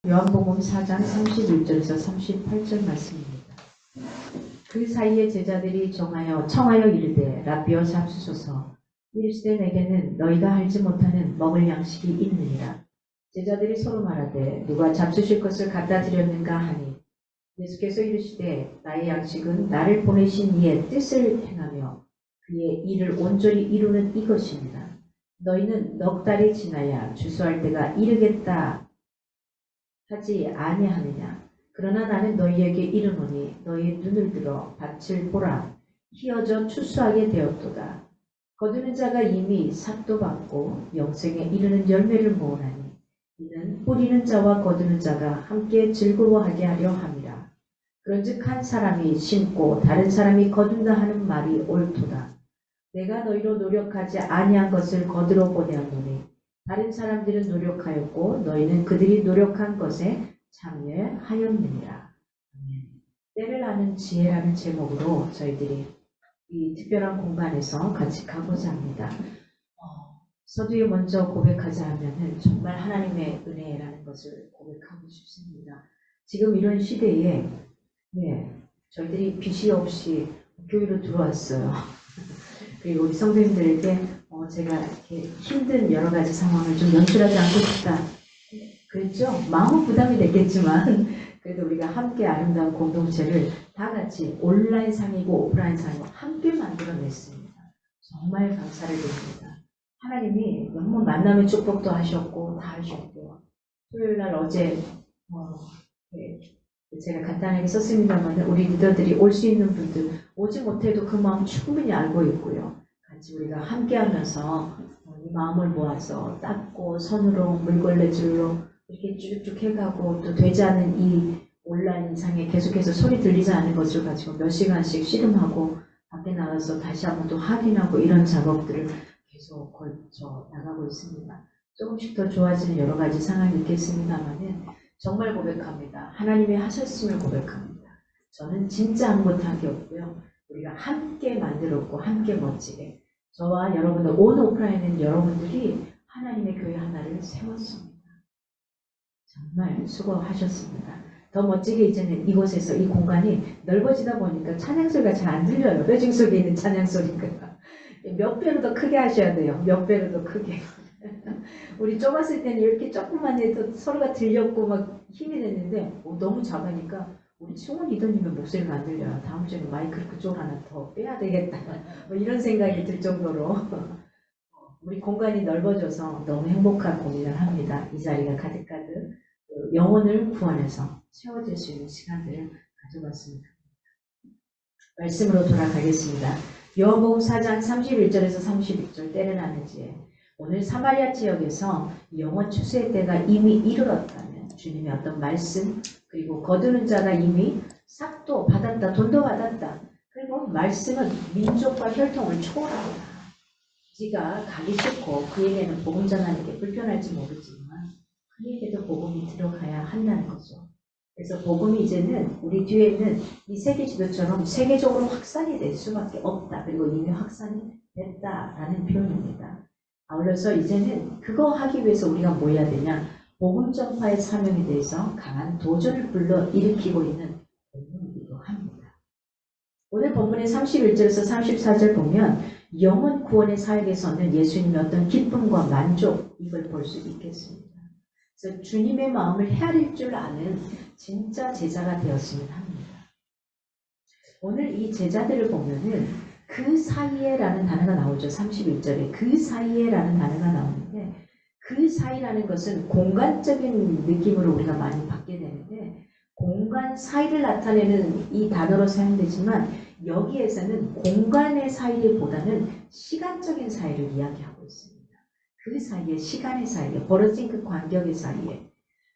요한복음 4장 31절에서 38절 말씀입니다. 그 사이에 제자들이 청하여 이르되 라비어 잡수소서. 이르시되 내게는 너희가 알지 못하는 먹을 양식이 있느니라. 제자들이 서로 말하되 누가 잡수실 것을 갖다 드렸는가 하니 예수께서 이르시되 나의 양식은 나를 보내신 이의 뜻을 행하며 그의 일을 온전히 이루는 이것입니다. 너희는 넉 달이 지나야 주수할 때가 이르겠다 하지 아니하느냐. 그러나 나는 너희에게 이르노니 너희의 눈을 들어 밭을 보라. 희어져 추수하게 되었도다. 거두는 자가 이미 삭도 받고 영생에 이르는 열매를 모으나니 이는 뿌리는 자와 거두는 자가 함께 즐거워하게 하려 함이라. 그런즉 한 사람이 심고 다른 사람이 거둔다 하는 말이 옳도다. 내가 너희로 노력하지 아니한 것을 거두러 보내었노니 다른 사람들은 노력하였고 너희는 그들이 노력한 것에 참여하였느니라. 때를 아는 지혜라는 제목으로 저희들이 이 특별한 공간에서 같이 가고자 합니다. 서두에 먼저 고백하자 하면은 정말 하나님의 은혜라는 것을 고백하고 싶습니다. 지금 이런 시대에 저희들이 빚이 없이 교회로 들어왔어요. 그리고 우리 성도님들에게 제가 이렇게 힘든 여러 가지 상황을 좀 연출하지 않고 싶다. 그랬죠? 마음은 부담이 됐겠지만 그래도 우리가 함께 아름다운 공동체를 다 같이 온라인상이고 오프라인상이고 함께 만들어냈습니다. 정말 감사를 드립니다. 하나님이 너무 만남의 축복도 하셨고 다 하셨고요. 토요일날 어제 제가 간단하게 썼습니다만 우리 리더들이 올 수 있는 분들 오지 못해도 그 마음 충분히 알고 있고요. 같이 우리가 함께하면서 이 마음을 모아서 닦고 손으로 물걸레질로 이렇게 쭉쭉 해가고 또 되지 않은 이 온라인상에 계속해서 소리 들리지 않는 것을 가지고 몇 시간씩 씨름하고 밖에 나가서 다시 한번 또 확인하고 이런 작업들을 계속 걸쳐 나가고 있습니다. 조금씩 더 좋아지는 여러 가지 상황이 있겠습니다만은 정말 고백합니다. 하나님이 하셨음을 고백합니다. 저는 진짜 아무것도 게 없고요. 우리가 함께 만들었고 함께 멋지게 저와 여러분들 온 오프라인은 여러분들이 하나님의 교회 하나를 세웠습니다. 정말 수고하셨습니다. 더 멋지게 이제는 이곳에서 이 공간이 넓어지다 보니까 찬양소리가 잘 안 들려요. 뼈중 속에 있는 찬양소리가. 몇 배로 더 크게 하셔야 돼요. 몇 배로 더 크게. 우리 좁았을 때는 이렇게 조금만 해도 서로가 들렸고 막 힘이 됐는데 너무 작으니까 우리 승원 리더님의 목소리가 안 들려요. 다음 주에는 마이크를 그쪽으로 하나 더 빼야 되겠다. 뭐 이런 생각이 들 정도로 우리 공간이 넓어져서 너무 행복한 고민을 합니다. 이 자리가 가득가득 영혼을 구원해서 채워질 수 있는 시간들을 가져봤습니다. 말씀으로 돌아가겠습니다. 요한복음 4장 31절에서 32절 때를 아는 지혜. 오늘 사마리아 지역에서 영원 추수의 때가 이미 이르렀다면 주님의 어떤 말씀 그리고 거두는 자가 이미 싹도 받았다. 돈도 받았다. 그리고 말씀은 민족과 혈통을 초월합니다. 지가 가기 싫고 그에게는 복음 전하는 게 불편할지 모르지만 그에게도 복음이 들어가야 한다는 거죠. 그래서 복음이 이제는 우리 뒤에는 이 세계 지도처럼 세계적으로 확산이 될 수밖에 없다. 그리고 이미 확산이 됐다라는 표현입니다. 아울러서 이제는 그거 하기 위해서 우리가 뭐 해야 되냐? 복음 전파의 사명에 대해서 강한 도전을 불러일으키고 있는 본문이기도 합니다. 오늘 본문의 31절에서 34절 보면 영혼 구원의 사역에서는 예수님의 어떤 기쁨과 만족 이걸 볼 수 있겠습니다. 그래서 주님의 마음을 헤아릴 줄 아는 진짜 제자가 되었으면 합니다. 오늘 이 제자들을 보면은 그 사이에라는 단어가 나오죠. 31절에 그 사이에라는 단어가 나오는데 그 사이라는 것은 공간적인 느낌으로 우리가 많이 받게 되는데 공간 사이를 나타내는 이 단어로 사용되지만 여기에서는 공간의 사이보다는 시간적인 사이를 이야기하고 있습니다. 그 사이에 시간의 사이에 벌어진 그 간격의 사이에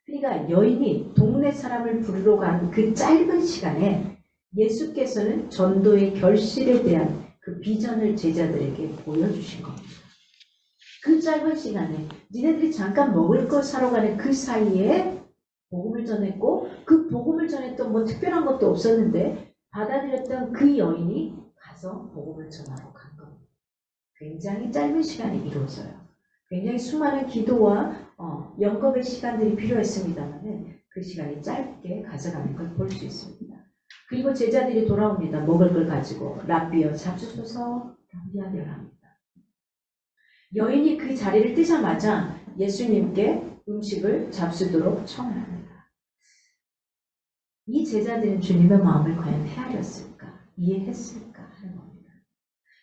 그러니까 여인이 동네 사람을 부르러 간 그 짧은 시간에 예수께서는 전도의 결실에 대한 그 비전을 제자들에게 보여주신 겁니다. 그 짧은 시간에 니네들이 잠깐 먹을 걸 사러 가는 그 사이에 복음을 전했고 그 복음을 전했던 뭐 특별한 것도 없었는데 받아들였던 그 여인이 가서 복음을 전하러 간 겁니다. 굉장히 짧은 시간이 이루어져요. 굉장히 수많은 기도와 영겁의 시간들이 필요했습니다만은 그 시간이 짧게 가져가는 걸 볼 수 있습니다. 그리고 제자들이 돌아옵니다. 먹을 걸 가지고 랍비여 잡수소서 경비하되라 합니다. 여인이 그 자리를 뜨자마자 예수님께 음식을 잡수도록 청합니다. 이 제자들은 주님의 마음을 과연 헤아렸을까? 이해했을까? 하는 겁니다.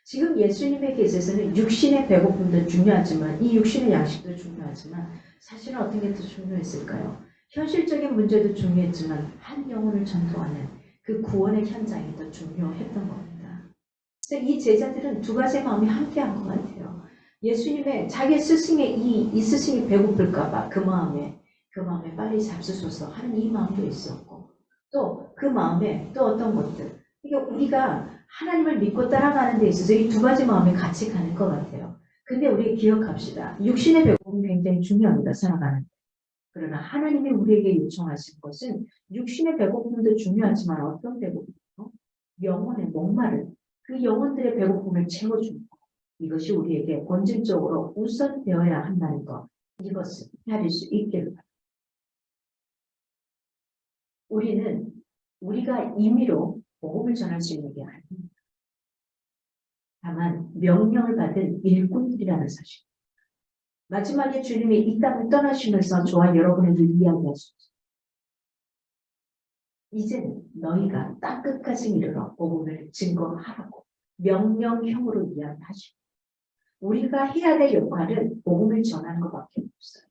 지금 예수님에게 있어서는 육신의 배고픔도 중요하지만 이 육신의 양식도 중요하지만 사실은 어떤 게 더 중요했을까요? 현실적인 문제도 중요했지만 한 영혼을 전도하는 그 구원의 현장이 더 중요했던 겁니다. 그래서 이 제자들은 두 가지의 마음이 함께한 것 같아요. 예수님의 자기 스승의 이 스승이 배고플까봐 그 마음에 빨리 잡수소서 하는 이 마음도 있었고 또 그 마음에 또 어떤 것들 그러니까 우리가 하나님을 믿고 따라가는 데 있어서 이 두 가지 마음이 같이 가는 것 같아요. 근데 우리 기억합시다. 육신의 배고픔이 굉장히 중요합니다. 살아가는 데. 그러나 하나님이 우리에게 요청하신 것은 육신의 배고픔도 중요하지만 어떤 배고픔이요? 영혼의 목마른 그 영혼들의 배고픔을 채워주는 것. 이것이 우리에게 본질적으로 우선되어야 한다는 것. 이것을 헤아릴 수 있기를 바랍니다. 우리가 임의로 복음을 전할 수 있는 게 아닙니다. 다만 명령을 받은 일꾼들이라는 사실. 마지막에 주님이 이 땅을 떠나시면서 저와 여러분에게 이야기하셨죠. 이제는 너희가 땅 끝까지 이르러 복음을 증거하라고 명령형으로 이야기하시고 우리가 해야 될 역할은 복음을 전하는 것밖에 없어요.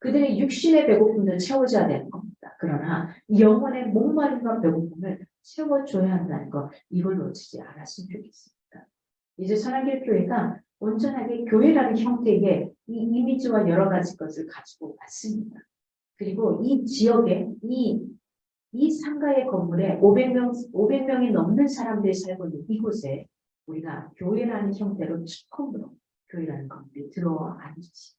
그들의 육신의 배고픔을 채워줘야 되는 겁니다. 그러나 영혼의 목마름과 배고픔을 채워줘야 한다는 것, 이걸 놓치지 않았으면 좋겠습니다. 이제 선한길 교회가 온전하게 교회라는 형태의 이 이미지와 여러 가지 것을 가지고 왔습니다. 그리고 이 지역에 이 상가의 건물에 500명이 넘는 사람들이 살고 있는 이곳에 우리가 교회라는 형태로 처음으로 교회라는 건물이 들어와 앉았습니다.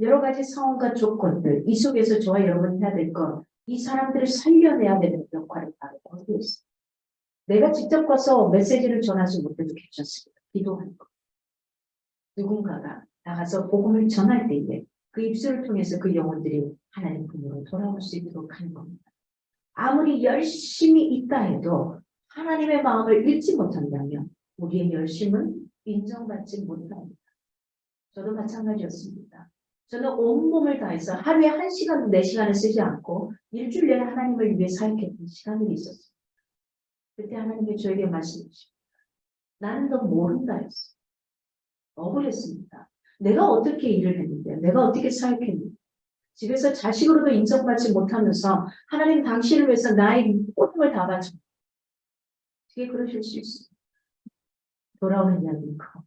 여러 가지 상황과 조건들, 이 속에서 저와 여러분이 해야 될 것, 이 사람들을 살려내야 되는 역할을 바로 하고 있습니다. 내가 직접 가서 메시지를 전하지 못해도 괜찮습니다. 기도하는 것. 누군가가 나가서 복음을 전할 때에 그 입술을 통해서 그 영혼들이 하나님 품으로 돌아올 수 있도록 하는 겁니다. 아무리 열심히 있다 해도 하나님의 마음을 읽지 못한다면 우리의 열심은 인정받지 못합니다. 저도 마찬가지였습니다. 저는 온몸을 다해서 하루에 1시간, 4시간을 쓰지 않고 일주일 내내 하나님을 위해 사역했던 시간이 있었습니다. 그때 하나님이 저에게 말씀하십니다. 나는 너 모른다 했어요. 억울했습니다. 내가 어떻게 일을 했는데, 내가 어떻게 사역했는데, 집에서 자식으로도 인정받지 못하면서 하나님 당신을 위해서 나의 모든 걸 다 바쳐. 어떻게 그러실 수 있어요? 돌아오는 이야기는 그거.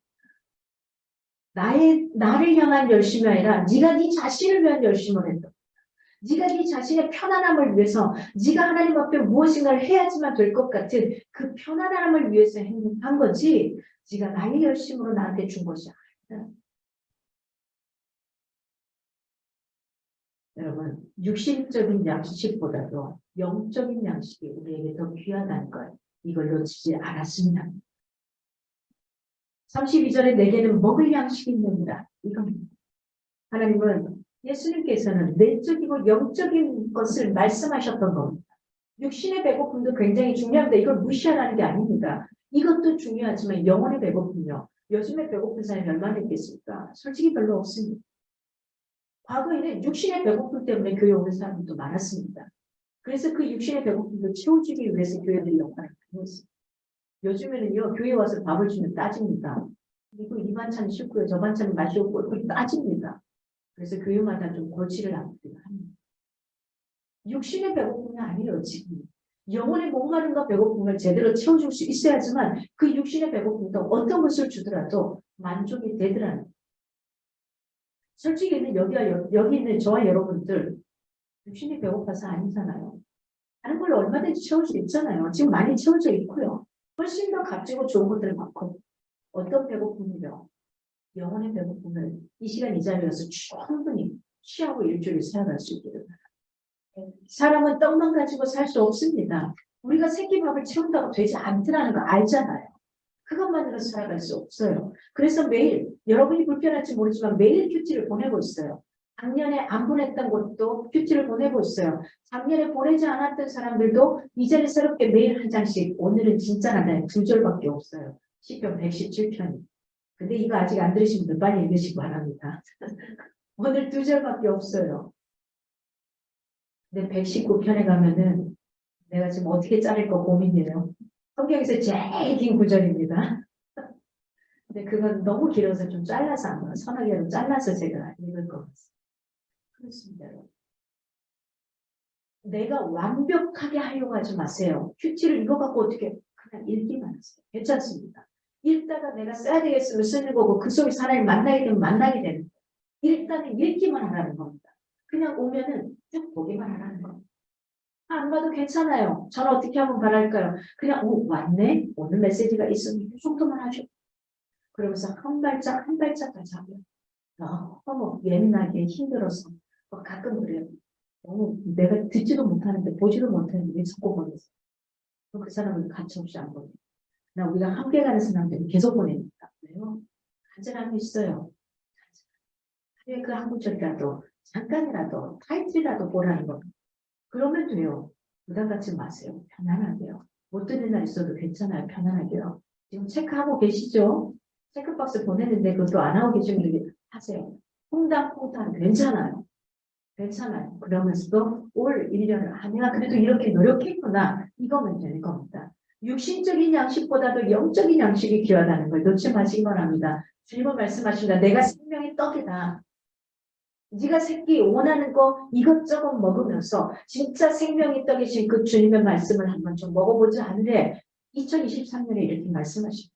나를 향한 열심이 아니라 네가 네 자신을 위한 열심을 했다. 네가 네 자신의 편안함을 위해서 네가 하나님 앞에 무엇인가를 해야지만 될 것 같은 그 편안함을 위해서 한 거지 네가 나의 열심으로 나한테 준 것이 아니다. 여러분 육신적인 양식보다도 영적인 양식이 우리에게 더 귀하다는 걸 이걸 놓치지 않았으면 합니다. 32절에 내게는 먹을 양식이 있느니라. 이겁니다. 하나님은 예수님께서는 내적이고 영적인 것을 말씀하셨던 겁니다. 육신의 배고픔도 굉장히 중요합니다. 이걸 무시하라는 게 아닙니다. 이것도 중요하지만 영혼의 배고픔요. 요즘에 배고픈 사람이 얼마나 있겠습니까? 솔직히 별로 없습니다. 과거에는 육신의 배고픔 때문에 교회 오는 사람도 많았습니다. 그래서 그 육신의 배고픔을 채워주기 위해서 교회들이 역할을 하고 있습니다. 요즘에는요, 교회 와서 밥을 주면 따집니다. 그리고 이 반찬이 쉽고요, 저 반찬이 맛이 없고 따집니다. 그래서 교회마다 좀 골치를 아프기도 합니다. 육신의 배고픔이 아니에요, 지금. 영혼의 목마름과 배고픔을 제대로 채워줄 수 있어야지만 그 육신의 배고픔도 어떤 것을 주더라도 만족이 되더라는. 솔직히 여기 있는 저와 여러분들 육신이 배고파서 아니잖아요. 다른 걸로 얼마든지 채울 수 있잖아요. 지금 많이 채워져 있고요. 훨씬 더 값지고 좋은 것들이 많고 어떤 배고픔이요? 영혼의 배고픔을 이 시간 이 자리에서 충분히 취하고 일주일을 살아갈 수 있기를 바랍니다. 사람은 떡만 가지고 살 수 없습니다. 우리가 새끼밥을 채운다고 되지 않더라는 거 알잖아요. 그것만으로 살아갈 수 없어요. 그래서 매일 여러분이 불편할지 모르지만 매일 큐티를 보내고 있어요. 작년에 안 보냈던 것도 큐티를 보내고 있어요. 작년에 보내지 않았던 사람들도 이제는 새롭게 매일 한 장씩, 오늘은 진짜 간단해. 2절밖에 없어요. 시편 117편이. 근데 이거 아직 안 들으신 분들 빨리 읽으시기 바랍니다. 오늘 2절밖에 없어요. 근데 119편에 가면은 내가 지금 어떻게 자를까 고민이에요. 성경에서 제일 긴 구절입니다. 근데 그건 너무 길어서 좀 잘라서 안 봐요. 서너 개로 잘라서 제가 읽을 것 같습니다. 그렇습니다. 내가 완벽하게 하려고 하지 마세요. 큐티를 이거 갖고 어떻게 그냥 읽기만 하세요. 괜찮습니다. 읽다가 내가 써야 되겠으면 쓰는 거고 그 속에서 하나님 만나게 되면 만나게 되는 거예요. 일단은 읽기만 하라는 겁니다. 그냥 오면은 쭉 보기만 하라는 겁니다. 안 봐도 괜찮아요. 저는 어떻게 하면 바랄까요? 그냥 왔네? 오늘 메시지가 있으니 이 정도만 하죠. 그러면서 한 발짝 한 발짝까지 하면 너무 예민하게 힘들어서 가끔 그래요. 너무 내가 듣지도 못하는데 보지도 못하는데 왜 자꾸 보냈어? 그 사람을 가차없이 안 보내. 나 우리가 함께 가는 사람들이 계속 보내니까. 왜요? 간절함이 있어요. 하루에 그 한 구절이라도 잠깐이라도 타이틀이라도 보라는 거. 그러면 돼요. 부담 갖지 마세요. 편안하게요. 못 듣는 날 있어도 괜찮아요. 편안하게요. 지금 체크하고 계시죠? 체크박스 보냈는데 그것도 안 하고 계시면 하세요. 퐁당퐁당 괜찮아요. 괜찮아요. 그러면서도 올 1년을 내가 그래도 이렇게 노력했구나. 이거면 되는 겁니다. 육신적인 양식보다도 영적인 양식이 귀하다는 걸 놓지 마시기 바랍니다. 주님은 말씀하십니다. 내가 생명의 떡이다. 네가 새끼 원하는 거 이것저것 먹으면서 진짜 생명의 떡이신 그 주님의 말씀을 한번 좀 먹어보지 않으래. 2023년에 이렇게 말씀하십니다.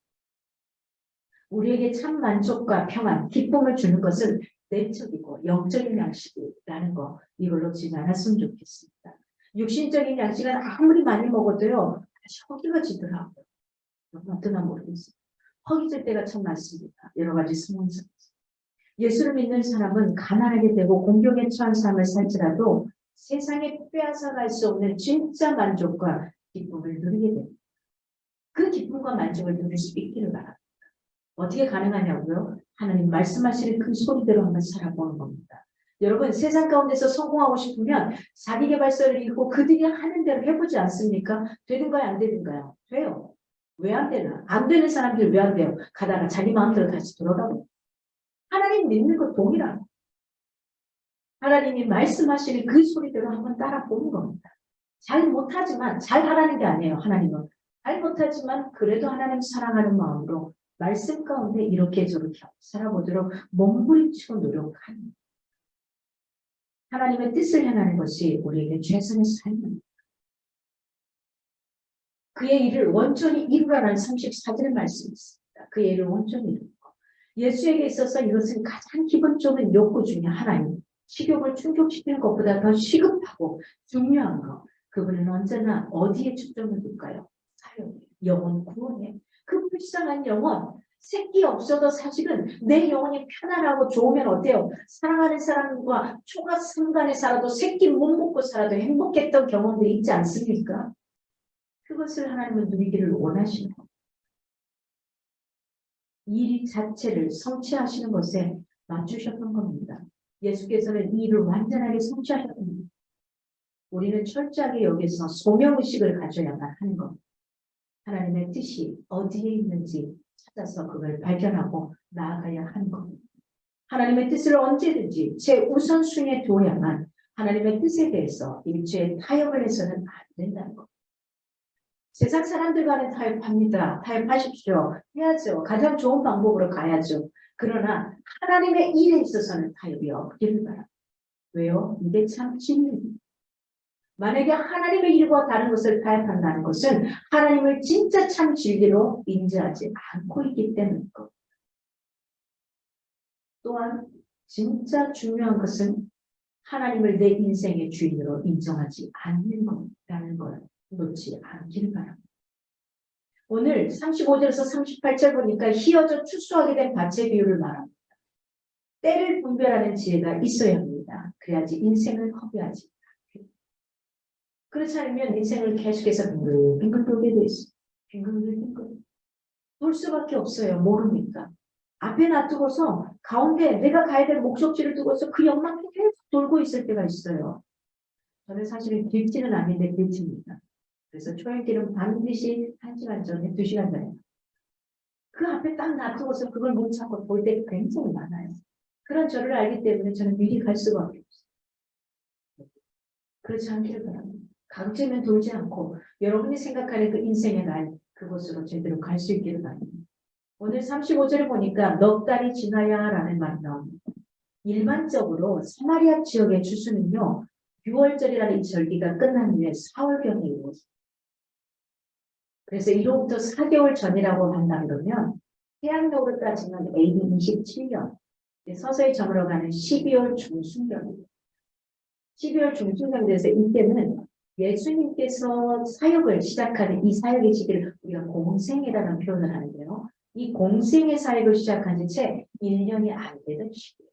우리에게 참 만족과 평안, 기쁨을 주는 것은 내적이고 영적인 양식이라는 거 이걸 놓치지 않았으면 좋겠습니다. 육신적인 양식은 아무리 많이 먹어도요 다시 허기가 지더라고요. 어떠나 모르겠어요. 허기질 때가 참 많습니다. 여러 가지 상황에서. 예수를 믿는 사람은 가난하게 되고 공경에 처한 삶을 살지라도 세상에 빼앗아갈 수 없는 진짜 만족과 기쁨을 누리게 됩니다. 그 기쁨과 만족을 누릴 수 있기를 바랍니다. 어떻게 가능하냐고요? 하나님 말씀하시는 그 소리대로 한번 살아보는 겁니다. 여러분 세상 가운데서 성공하고 싶으면 자기계발서를 읽고 그들이 하는 대로 해보지 않습니까? 되는가요? 안 되는가요? 돼요. 왜 안 되나? 안 되는 사람들이 왜 안 돼요? 가다가 자기 마음대로 다시 돌아가고. 하나님 믿는 것 동일한. 하나님이 말씀하시는 그 소리대로 한번 따라보는 겁니다. 잘 못하지만 잘 하라는 게 아니에요. 하나님은. 잘 못하지만 그래도 하나님 사랑하는 마음으로 말씀 가운데 이렇게 저렇게 살아보도록 몸부림치고 노력하는 하나님의 뜻을 행하는 것이 우리에게 최선의 삶입니다. 그의 일을 온전히 이루라는 34절의 말씀이 있습니다. 그의 일을 온전히 이루고 예수에게 있어서 이것은 가장 기본적인 욕구 중에 하나님. 식욕을 충족시키는 것보다 더 시급하고 중요한 것. 그분은 언제나 어디에 초점을 둘까요? 사역에, 영혼 구원에. 그 불쌍한 영혼, 새끼 없어도 사실은 내 영혼이 편안하고 좋으면 어때요? 사랑하는 사람과 초가 상간에 살아도 새끼 못 먹고 살아도 행복했던 경험들이 있지 않습니까? 그것을 하나님은 누리기를 원하시는 겁니다. 일 자체를 성취하시는 것에 맞추셨던 겁니다. 예수께서는 이 일을 완전하게 성취하셨습니다. 우리는 철저하게 여기서 소명의식을 가져야만 하는 겁니다. 하나님의 뜻이 어디에 있는지 찾아서 그걸 발견하고 나아가야 하는 겁니다. 하나님의 뜻을 언제든지 제 우선순위에 두어야만 하나님의 뜻에 대해서 일체의 타협을 해서는 안 된다는 겁니다. 세상 사람들과는 타협합니다. 타협하십시오. 해야죠. 가장 좋은 방법으로 가야죠. 그러나 하나님의 일에 있어서는 타협이 없기를 바랍니다. 왜요? 이게 참 진리입니다. 만약에 하나님의 일과 다른 것을 타협한다는 것은 하나님을 진짜 참 진리로 인지하지 않고 있기 때문인 겁니다. 또한 진짜 중요한 것은 하나님을 내 인생의 주인으로 인정하지 않는 것이라는 걸 놓지 않기를 바랍니다. 오늘 35절에서 38절 보니까 희어져 추수하게 된 밭의 비유를 말합니다. 때를 분별하는 지혜가 있어야 합니다. 그래야지 인생을 허비하지 않습니다. 그렇지 않으면 인생을 계속해서 빙글빙글 돌게 돼 있어요. 빙글빙글 돌 수밖에 없어요. 모르니까. 앞에 놔두고서 가운데 내가 가야 될 목적지를 두고서 그 옆만 계속 돌고 있을 때가 있어요. 저는 사실은 길지는 않는데 길집니다. 그래서 초행길은 반드시 1시간 전에, 2시간 전에 그 앞에 딱 놔두고서 그걸 못 찾고 볼 때가 굉장히 많아요. 그런 저를 알기 때문에 저는 미리 갈 수가 없어요. 그렇지 않기를 바랍니다. 가급적이면 돌지 않고 여러분이 생각하는 그 인생의 날 그곳으로 제대로 갈 수 있기를 바랍니다. 오늘 35절을 보니까 넉 달이 지나야 라는 말이 나옵니다. 일반적으로 사마리아 지역의 추수는요. 6월절이라는 이 절기가 끝난 후에 4월경에 이루어집니다. 그래서 이로부터 4개월 전이라고 한다 그러면 태양력으로 따지면 AD 27년 서서히 저물어가는 12월 중순경입니다. 12월 중순경 돼서 이때는 예수님께서 사역을 시작하는 이 사역의 시기를 우리가 공생이라는 표현을 하는데요. 이 공생의 사역을 시작한 지 채 1년이 안 되던 시기예요.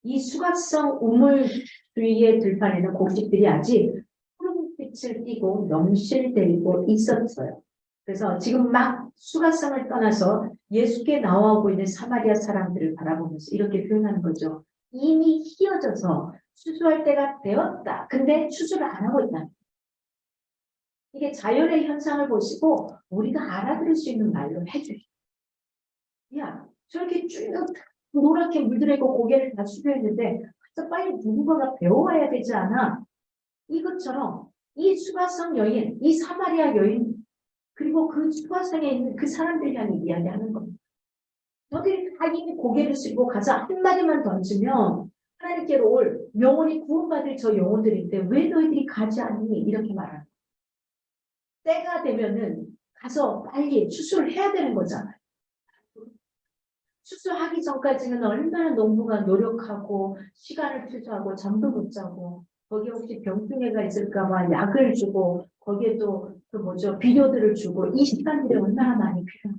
이 수각성 우물 주위의 들판에는 곡식들이 아직 푸른빛을 띠고 넘실대고 있었어요. 그래서 지금 막 수각성을 떠나서 예수께 나와오고 있는 사마리아 사람들을 바라보면서 이렇게 표현하는 거죠. 이미 휘어져서 추수할 때가 되었다. 근데 추수를 안 하고 있다. 이게 자연의 현상을 보시고 우리가 알아들을 수 있는 말로 해주죠. 야, 저렇게 쭉 노랗게 물들이고 고개를 다 숙여 있는데 가서 빨리 누군가가 배워와야 되지 않아? 이것처럼 이 수가성 여인, 이 사마리아 여인 그리고 그 수가성에 있는 그 사람들 향해 이야기하는 겁니다. 너희들이 다 이미 고개를 숙이고 가서 한마디만 던지면 하나님께로 올 영혼이 구원받을 저 영혼들인데 왜 너희들이 가지 않니? 이렇게 말하는 거예요. 때가 되면은 가서 빨리 추수를 해야 되는 거잖아요. 추수하기 전까지는 얼마나 농부가 노력하고 시간을 투자하고 잠도 못 자고 거기에 혹시 병충해가 있을까봐 약을 주고 거기에 또 그 뭐죠 비료들을 주고 이 시간들이 얼마나 많이 필요해요.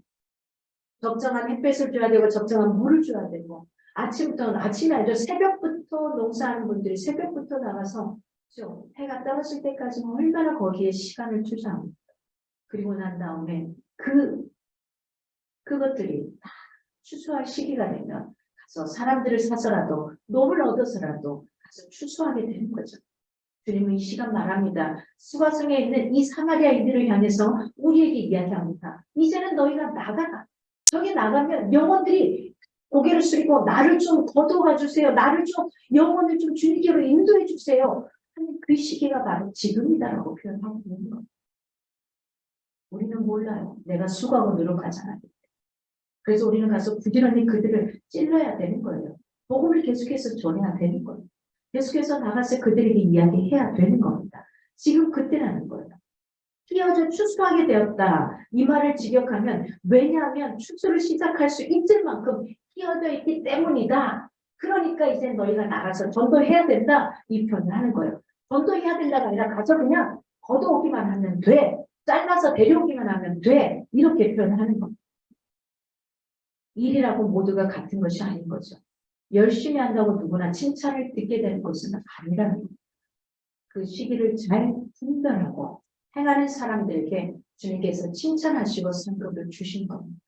적정한 햇볕을 줘야 되고 적정한 물을 줘야 되고 아침에 알죠. 새벽부터 농사하는 분들이 새벽부터 나가서 그렇죠? 해가 떨어질 때까지는 얼마나 거기에 시간을 투자합니다. 그리고 난 다음에 그것들이 다 추수할 시기가 되면 가서 사람들을 사서라도 노를 얻어서라도 가서 추수하게 되는 거죠. 주님은 이 시간 말합니다. 수가성에 있는 이 사마리아인들을 향해서 우리에게 이야기합니다. 이제는 너희가 나가라. 저기 나가면 영혼들이 고개를 숙이고 나를 좀 거둬가 주세요. 나를 좀 영혼을 좀 주님께로 인도해 주세요. 하는 그 시기가 바로 지금이다라고 표현하고 있는 겁니다. 우리는 몰라요. 내가 수고하고 노력하잖아요. 그래서 우리는 가서 부지런히 그들을 찔러야 되는 거예요. 복음을 계속해서 전해야 되는 거예요. 계속해서 나가서 그들에게 이야기해야 되는 겁니다. 지금 그때라는 거예요. 휘어져 추수하게 되었다. 이 말을 직역하면 왜냐하면 추수를 시작할 수 있을 만큼 휘어져 있기 때문이다. 그러니까 이제 너희가 나가서 전도해야 된다. 이 표현을 하는 거예요. 전도해야 된다가 아니라 가서 그냥 걷어오기만 하면 돼. 잘라서 데려오기만 하면 돼. 이렇게 표현을 하는 겁니다. 일이라고 모두가 같은 것이 아닌 거죠. 열심히 한다고 누구나 칭찬을 듣게 되는 것은 아니라는 겁니다. 그 시기를 잘 분별하고 행하는 사람들에게 주님께서 칭찬하시고 성급을 주신 겁니다.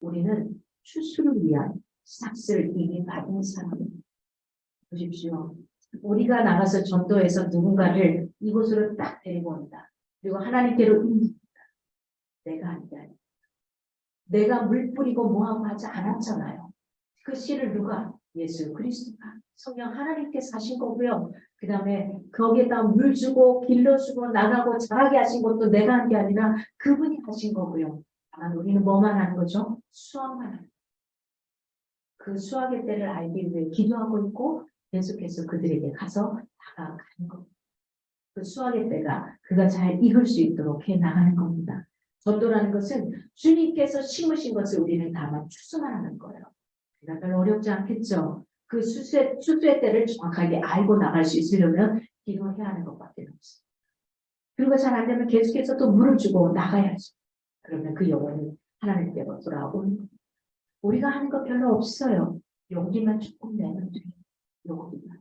우리는 추수를 위한 삭스를 이미 받은 사람입니다. 보십시오. 우리가 나가서 전도해서 누군가를 이곳으로 딱 데리고 온다. 그리고 하나님께로 인도한다. 내가 한 게 아니야. 내가 물 뿌리고 뭐하고 하지 않았잖아요. 그 씨를 누가? 예수 그리스도가 성령 하나님께서 하신 거고요. 그 다음에 거기에다 물 주고 길러주고 나가고 자라게 하신 것도 내가 한 게 아니라 그분이 하신 거고요. 다만 우리는 뭐만 하는 거죠? 수확만 하는 거예요. 그 수확의 때를 알기 위해 기도하고 있고 계속해서 그들에게 가서 다가가는 겁니다. 그 수확의 때가 그가 잘 익을 수 있도록 해 나가는 겁니다. 전도라는 것은 주님께서 심으신 것을 우리는 다만 추수만 하는 거예요. 그러니까 별로 어렵지 않겠죠. 그 추수의 때를 정확하게 알고 나갈 수 있으려면 기도해야 하는 것밖에 없어요. 그리고 잘 안 되면 계속해서 또 물을 주고 나가야죠. 그러면 그 영혼이 하나님께로 돌아오는 겁니다. 우리가 하는 거 별로 없어요. 용기만 조금 내면 돼요. 용기만.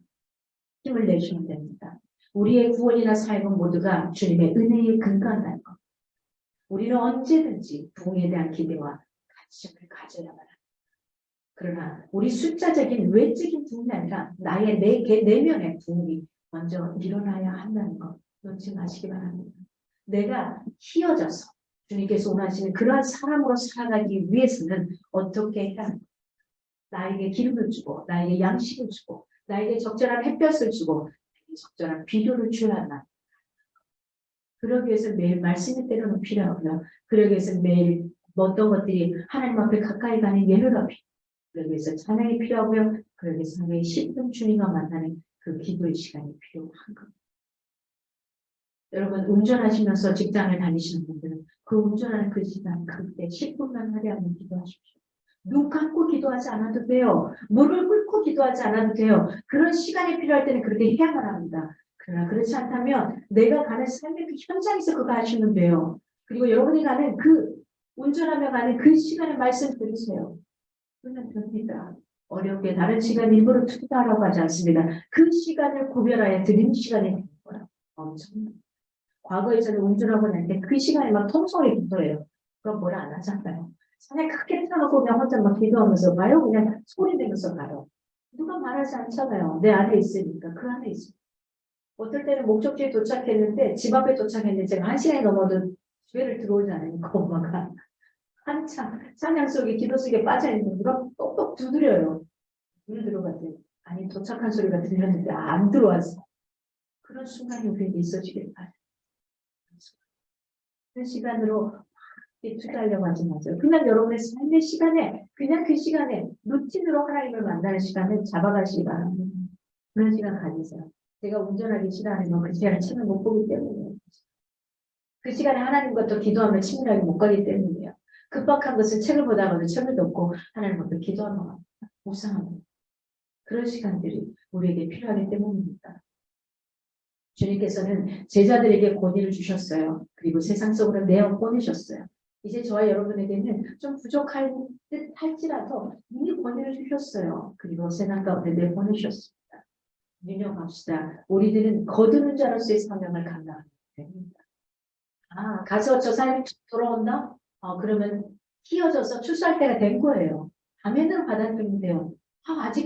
힘을 내시면 됩니다. 우리의 구원이나 사역은 모두가 주님의 은혜에 근거한다는 것. 우리는 언제든지 부흥에 대한 기대와 관심을 가져야만 합니다. 그러나 우리 숫자적인 외적인 부흥이 아니라 나의 내면의 부흥이 먼저 일어나야 한다는 것 놓지 마시기 바랍니다. 내가 휘어져서 주님께서 원하시는 그러한 사람으로 살아가기 위해서는 어떻게 해야 합니까? 나에게 기름을 주고 나에게 양식을 주고 나에게 적절한 햇볕을 주고 나에게 적절한 비료를 줘야 한다. 그러기 위해서 매일 말씀의 때로는 필요하고요. 그러기 위해서 매일 어떤 것들이 하나님 앞에 가까이 가는 예배가 필요해요. 그러기 위해서 찬양이 필요하고요. 그러기 위해서 매일 10분 주님과 만나는 그 기도의 시간이 필요한 겁니다. 여러분 운전하시면서 직장을 다니시는 분들은 그 운전하는 그 시간 그때 10분만 하려면 기도하십시오. 눈 감고 기도하지 않아도 돼요. 무릎을 꿇고 기도하지 않아도 돼요. 그런 시간이 필요할 때는 그렇게 해야만 합니다. 그러나 그렇지 않다면 내가 가는 삶의 그 현장에서 그거 하시면 돼요. 그리고 여러분이 가는 그 운전하며 가는 그 시간에 말씀 들으세요. 그러면 됩니다. 어렵게 다른 시간 일부러 투자하라고 하지 않습니다. 그 시간을 구별하여 드리는 시간이 되는 거예요. 엄청나요. 과거에 저는 운전하고 날 때 그 시간에 막 통성이 기도해요. 그럼 뭐라 안 하잖아요. 산에 크게 틀어놓고 그냥 혼자 막 기도하면서 가요. 그냥 소리 내면서 가요. 누가 말하지 않잖아요. 내 안에 있으니까. 그 안에 있으니까. 어떨 때는 목적지에 도착했는데 집 앞에 도착했는데 제가 1시간이 넘어도 집에를 들어오지 않으니까 엄마가 한참 찬양 속에 기도 속에 빠져있는 누가 똑똑 두드려요. 물 들어갔더니 아니 도착한 소리가 들렸는데 안 들어왔어. 그런 순간이 우리에게 있어지길 바라요. 그 시간으로 투자하려고 하지 마세요. 그냥 여러분의 삶의 시간에 그냥 그 시간에 루틴으로 하나님을 만나는 시간을 잡아가시기 바랍니다. 그런 시간 가지세요. 제가 운전하기 싫어하는 그 시간에 책을 못 보기 때문이에요. 그 시간에 하나님과 또 기도하며 친밀하게 못 가기 때문이에요. 급박한 것은 책을 보다가도 책을 덮고 하나님 앞에 기도하며 묵상합니다. 그런 시간들이 우리에게 필요하기 때문입니다. 주님께서는 제자들에게 권위를 주셨어요. 그리고 세상 속으로 내어 보내셨어요. 이제 저와 여러분에게는 좀 부족할 듯 할지라도 이미 권위를 주셨어요. 그리고 세상 가운데 내보내셨습니다. 유념합시다. 우리들은 거두는 자로서의 사명을 감당하게 됩니다. 가서 저 사람이 돌아온다? 그러면 휘어져서 출소할 때가 된 거예요. 아멘으로 받아들이면 돼요.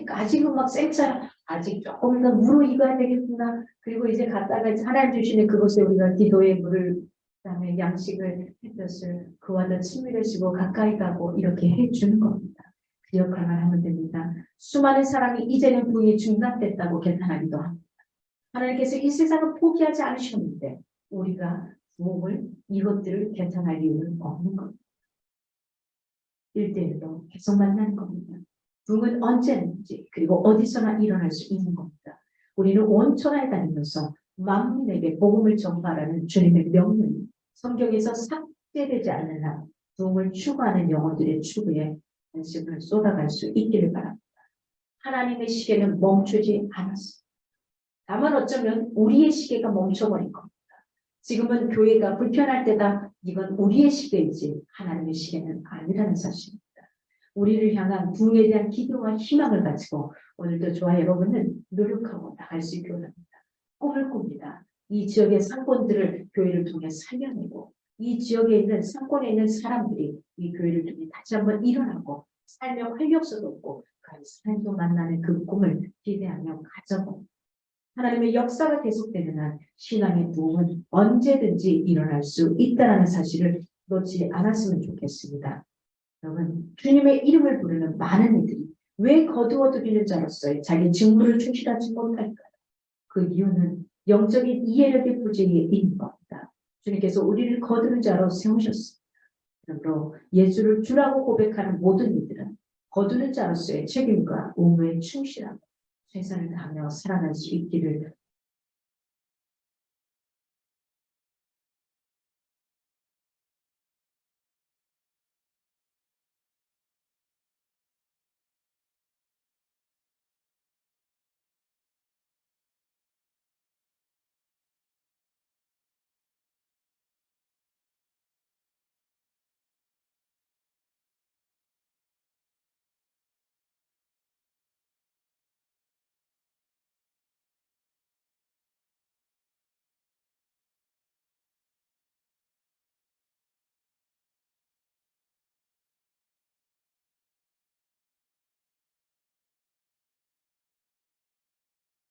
아직은 막 쌩싸. 아직 조금 더 무르익어야 되겠구나. 그리고 이제 갔다가 하나님 주시는 그곳에 우리가 기도의 물을, 그다음에 양식을, 햇볕을 그와 더 친밀해지고 가까이 가고 이렇게 해주는 겁니다. 그 역할만 하면 됩니다. 수많은 사람이 이제는 부흥이 중단됐다고 개탄하기도 합니다. 하나님께서 이 세상을 포기하지 않으셨는데 우리가 부흥을 이것들을 개탄할 이유는 없는 겁니다. 1대1로 계속 만나는 겁니다. 부흥은 언제든지 그리고 어디서나 일어날 수 있는 겁니다. 우리는 온 천하에 다니면서 만민에게 복음을 전파하라는 주님의 명령이 성경에서 삭제되지 않는 한 부흥을 추구하는 영혼들의 추구에 관심을 쏟아갈 수 있기를 바랍니다. 하나님의 시계는 멈추지 않았습니다. 다만 어쩌면 우리의 시계가 멈춰버린 겁니다. 지금은 교회가 불편할 때다. 이건 우리의 시계이지 하나님의 시계는 아니라는 사실입니다. 우리를 향한 부흥에 대한 기도와 희망을 가지고 오늘도 저와 여러분은 노력하고 나갈 수 있기를 합니다. 꿈을 꿉니다. 이 지역의 상권들을 교회를 통해 살려내고 이 지역에 있는 상권에 있는 사람들이 이 교회를 통해 다시 한번 일어나고 삶의 활력소도 없고 삶도 만나는 그 꿈을 기대하며 가져봅니다. 하나님의 역사가 계속되는 한 신앙의 부흥은 언제든지 일어날 수 있다는 사실을 놓지 않았으면 좋겠습니다. 여러분, 주님의 이름을 부르는 많은 이들이 왜 거두어들이는 자로서의 자기 직무를 충실하지 못할까요? 그 이유는 영적인 이해력의 부재에 있는 겁니다. 주님께서 우리를 거두는 자로 세우셨습니다. 그러므로 예수를 주라고 고백하는 모든 이들은 거두는 자로서의 책임과 의무에 충실하고 최선을 다하며 살아날 수 있기를